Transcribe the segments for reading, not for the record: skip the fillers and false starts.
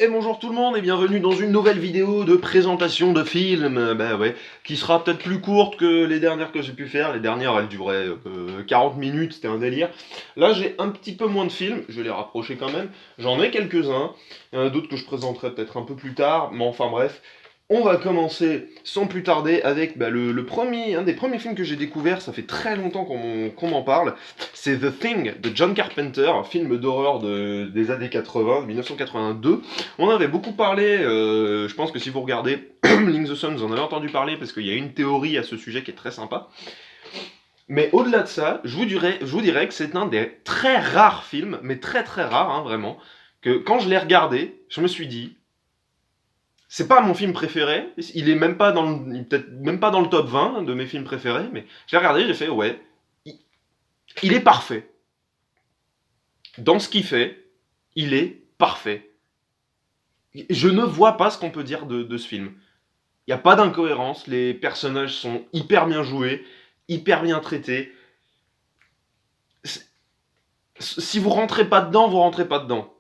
Et bonjour tout le monde et bienvenue dans une nouvelle vidéo de présentation de film, qui sera peut-être plus courte que les dernières que j'ai pu faire. Les dernières elles duraient 40 minutes, c'était un délire. Là j'ai un petit peu moins de films, je vais les rapprocher quand même. J'en ai quelques-uns, il y en a d'autres que je présenterai peut-être un peu plus tard, mais enfin bref. On va commencer sans plus tarder avec un des premiers films que j'ai découvert, ça fait très longtemps qu'on m'en parle. C'est The Thing de John Carpenter, un film d'horreur des années 80, 1982. On en avait beaucoup parlé, je pense que si vous regardez Link the Sun, vous en avez entendu parler parce qu'il y a une théorie à ce sujet qui est très sympa. Mais au-delà de ça, je vous dirais que c'est un des très rares films, mais très très rare, hein, vraiment, que quand je l'ai regardé, je me suis dit, c'est pas mon film préféré, il est même pas dans le, peut-être même pas dans le top 20 de mes films préférés, mais je l'ai regardé, j'ai fait, ouais, il est parfait. Dans ce qu'il fait, il est parfait. Je ne vois pas ce qu'on peut dire de ce film. Il n'y a pas d'incohérence, les personnages sont hyper bien joués, hyper bien traités. Si vous rentrez pas dedans, vous rentrez pas dedans.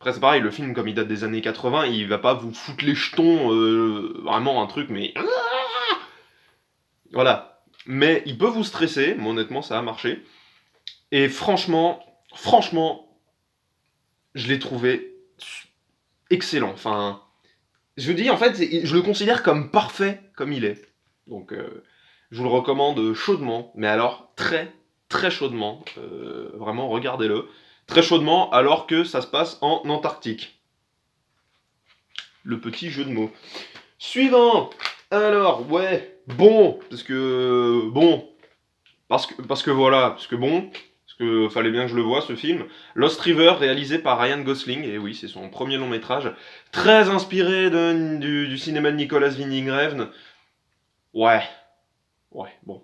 Après c'est pareil, le film comme il date des années 80, il va pas vous foutre les jetons, vraiment un truc, mais... Voilà. Mais il peut vous stresser, mais honnêtement ça a marché. Et franchement, je l'ai trouvé excellent. Enfin, je vous dis, en fait, je le considère comme parfait, comme il est. Donc, je vous le recommande chaudement, mais alors très, très chaudement. Vraiment, regardez-le. Très chaudement, alors que ça se passe en Antarctique. Le petit jeu de mots. Suivant. Alors, ouais, bon, parce que voilà, parce que fallait bien que je le voie ce film. Lost River, réalisé par Ryan Gosling, et oui, c'est son premier long métrage, très inspiré du cinéma de Nicolas Winding Refn. Ouais, ouais, bon.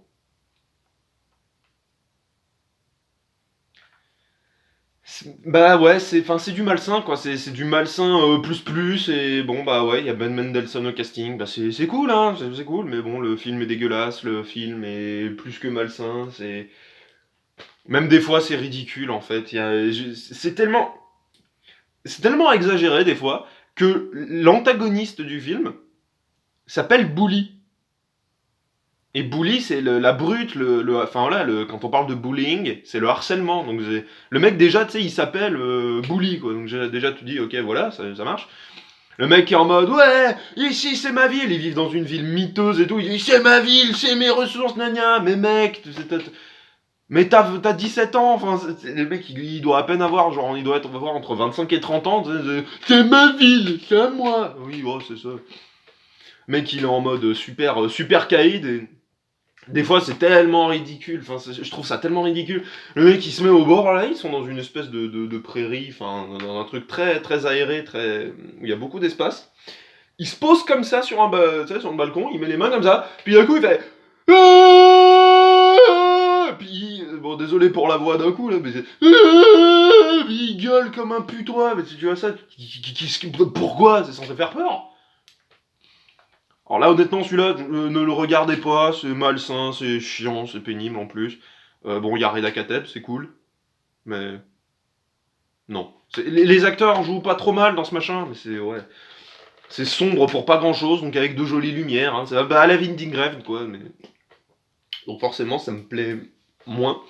Bah ouais, c'est du malsain quoi, c'est du malsain plus, et bon bah ouais, il y a Ben Mendelsohn au casting, bah c'est cool hein, c'est cool, mais bon, le film est dégueulasse, le film est plus que malsain, c'est... Même des fois c'est ridicule en fait, c'est tellement exagéré des fois que l'antagoniste du film s'appelle Bully. Et bully, c'est la brute, enfin voilà, quand on parle de bullying, c'est le harcèlement. Donc le mec déjà, tu sais, il s'appelle bully, quoi. Donc déjà tu dis, ok, voilà, ça marche. Le mec est en mode, ouais, ici c'est ma ville. Ils vivent dans une ville miteuse et tout. Il dit, c'est ma ville, c'est mes ressources, nania. Mais mec, mais t'as 17 ans, enfin, le mec il doit à peine avoir, genre, il doit avoir entre 25 et 30 ans. C'est ma ville, c'est à moi. Oui, oh, c'est ça. Le mec il est en mode super caïd et des fois, c'est tellement ridicule. Enfin, je trouve ça tellement ridicule. Le mec, il se met au bord, là, ils sont dans une espèce de prairie, enfin, dans un truc très, très aéré, où il y a beaucoup d'espace. Il se pose comme ça sur sur le balcon, il met les mains comme ça, puis d'un coup, il fait... Puis, bon, désolé pour la voix d'un coup, là, mais c'est... Puis il gueule comme un putois, mais si tu vois ça, pourquoi? C'est censé faire peur. Alors là, honnêtement, celui-là, ne le regardez pas, c'est malsain, c'est chiant, c'est pénible en plus. Bon, il y a Reda Kateb, c'est cool, mais non. Les acteurs jouent pas trop mal dans ce machin, mais c'est ouais, c'est sombre pour pas grand-chose, donc avec de jolies lumières. Hein, c'est à la Winding Refn, quoi. Mais donc forcément, ça me plaît moins.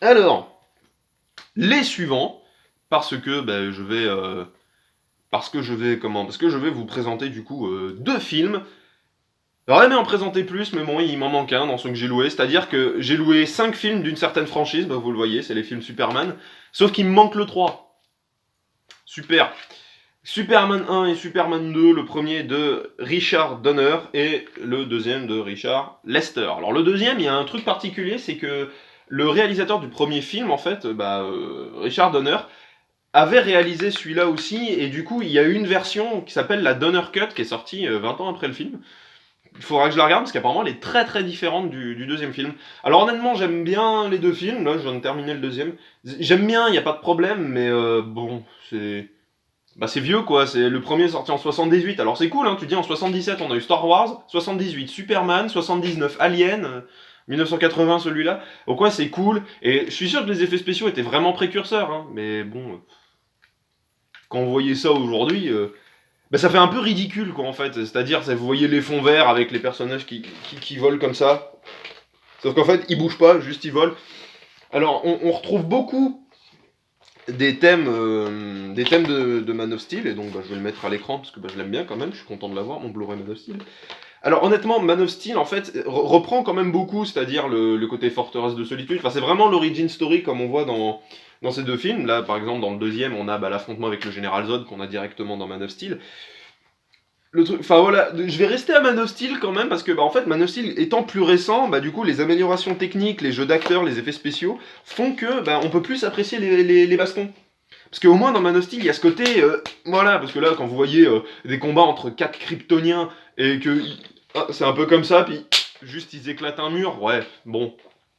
Alors, les suivants, parce que parce que je vais vous présenter du coup deux films. J'aurais aimé en présenter plus, mais bon, il m'en manque un dans ceux que j'ai loué. C'est-à-dire que j'ai loué 5 films d'une certaine franchise, bah vous le voyez, c'est les films Superman. Sauf qu'il me manque le 3. Super. Superman 1 et Superman 2, le premier de Richard Donner et le deuxième de Richard Lester. Alors le deuxième, il y a un truc particulier, c'est que le réalisateur du premier film, en fait, Richard Donner, avait réalisé celui-là aussi, et du coup, il y a eu une version qui s'appelle la Donner Cut, qui est sortie 20 ans après le film. Il faudra que je la regarde parce qu'apparemment elle est très très différente du deuxième film. Alors honnêtement j'aime bien les deux films, là je viens de terminer le deuxième. J'aime bien, il n'y a pas de problème, mais bon, c'est... Bah c'est vieux quoi, c'est le premier est sorti en 78, alors c'est cool hein, tu dis en 77 on a eu Star Wars, 78 Superman, 79 Alien, 1980 celui-là, donc ouais c'est cool, et je suis sûr que les effets spéciaux étaient vraiment précurseurs, hein, mais bon... quand vous voyez ça aujourd'hui, bah, ça fait un peu ridicule, quoi, en fait. C'est-à-dire, vous voyez les fonds verts avec les personnages qui volent comme ça. Sauf qu'en fait, ils bougent pas, juste ils volent. Alors, on retrouve beaucoup des thèmes de Man of Steel, et donc bah, je vais le mettre à l'écran parce que bah, je l'aime bien quand même, je suis content de l'avoir, mon Blu-ray Man of Steel. Alors honnêtement, Man of Steel en fait reprend quand même beaucoup, c'est-à-dire le côté forteresse de solitude, enfin c'est vraiment l'origin story comme on voit dans ces deux films. Là par exemple dans le deuxième on a bah, l'affrontement avec le général Zod qu'on a directement dans Man of Steel. Le truc, enfin voilà, je vais rester à Man of Steel quand même parce que bah, en fait Man of Steel étant plus récent, bah du coup les améliorations techniques, les jeux d'acteurs, les effets spéciaux font que bah, on peut plus apprécier les bastons. Parce qu'au moins dans Man of Steel il y a ce côté, voilà, parce que là quand vous voyez des combats entre 4 kryptoniens et que c'est un peu comme ça, puis juste ils éclatent un mur, ouais, bon.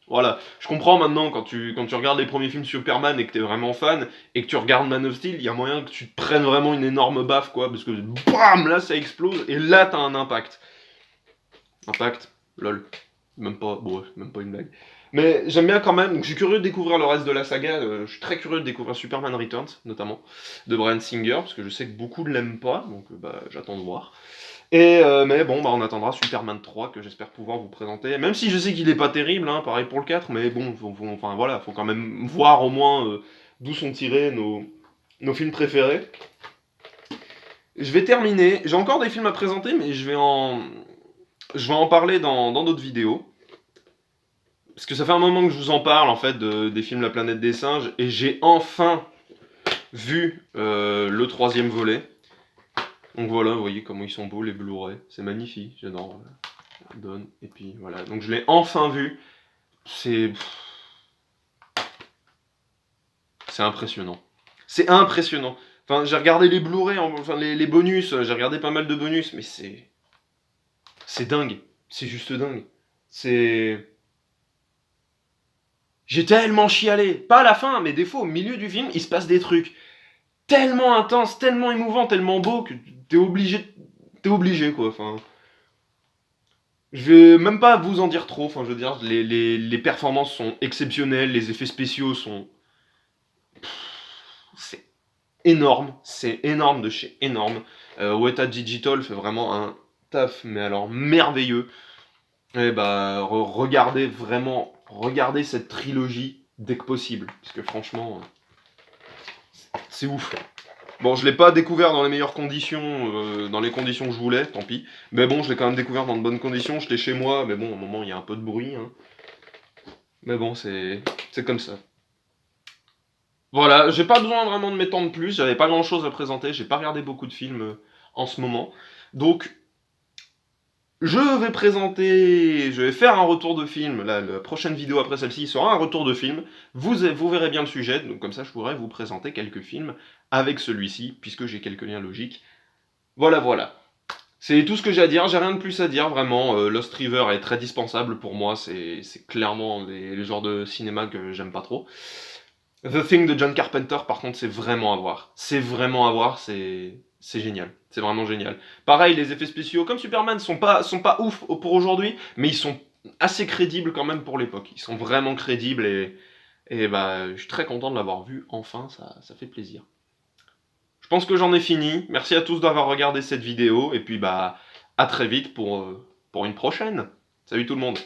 Voilà, je comprends maintenant quand tu regardes les premiers films Superman et que t'es vraiment fan, et que tu regardes Man of Steel, il y a moyen que tu te prennes vraiment une énorme baffe, quoi, parce que BAM, là ça explose, et là t'as un impact. Impact, lol. Même pas, bon, même pas une blague. Mais j'aime bien quand même, donc je suis curieux de découvrir le reste de la saga, je suis très curieux de découvrir Superman Returns, notamment, de Bryan Singer, parce que je sais que beaucoup ne l'aiment pas, donc bah j'attends de voir. Et mais bon, bah on attendra Superman 3 que j'espère pouvoir vous présenter. Même si je sais qu'il est pas terrible, hein, pareil pour le 4, mais bon, enfin voilà, faut quand même voir au moins d'où sont tirés nos films préférés. Je vais terminer. J'ai encore des films à présenter, mais je vais en parler dans d'autres vidéos. Parce que ça fait un moment que je vous en parle en fait des films La Planète des Singes, et j'ai enfin vu le troisième volet. Donc voilà, vous voyez comment ils sont beaux les Blu-ray, c'est magnifique, j'adore. Donne, et puis voilà. Donc je l'ai enfin vu. C'est impressionnant. C'est impressionnant. Enfin, j'ai regardé les Blu-ray, enfin les bonus, j'ai regardé pas mal de bonus, mais c'est dingue. C'est juste dingue. C'est J'ai tellement chialé, pas à la fin, mais des fois au milieu du film, il se passe des trucs tellement intenses, tellement émouvants, tellement beaux que t'es obligé quoi. Enfin, je vais même pas vous en dire trop. Enfin, je veux dire, les performances sont exceptionnelles, les effets spéciaux sont, c'est énorme de chez énorme. Weta Digital fait vraiment un taf, mais alors merveilleux. Et bah, regardez cette trilogie dès que possible, parce que franchement, c'est ouf. Bon, je l'ai pas découvert dans les meilleures conditions, dans les conditions que je voulais, tant pis. Mais bon, je l'ai quand même découvert dans de bonnes conditions. J'étais chez moi, mais bon, au moment il y a un peu de bruit. Hein. Mais bon, c'est comme ça. Voilà, j'ai pas besoin vraiment de m'étendre plus. J'avais pas grand chose à présenter. J'ai pas regardé beaucoup de films en ce moment. Donc, je vais faire un retour de film. Là, la prochaine vidéo après celle-ci sera un retour de film. Vous verrez bien le sujet. Donc, comme ça, je pourrai vous présenter quelques films avec celui-ci, puisque j'ai quelques liens logiques. Voilà, voilà. C'est tout ce que j'ai à dire, j'ai rien de plus à dire, vraiment. Lost River est très dispensable pour moi, c'est clairement les genres de cinéma que j'aime pas trop. The Thing de John Carpenter, par contre, c'est vraiment à voir. C'est vraiment à voir, c'est génial. C'est vraiment génial. Pareil, les effets spéciaux, comme Superman, sont pas ouf pour aujourd'hui, mais ils sont assez crédibles quand même pour l'époque. Ils sont vraiment crédibles et bah, je suis très content de l'avoir vu, enfin, ça fait plaisir. Je pense que j'en ai fini. Merci à tous d'avoir regardé cette vidéo. Et puis bah à très vite pour une prochaine. Salut tout le monde.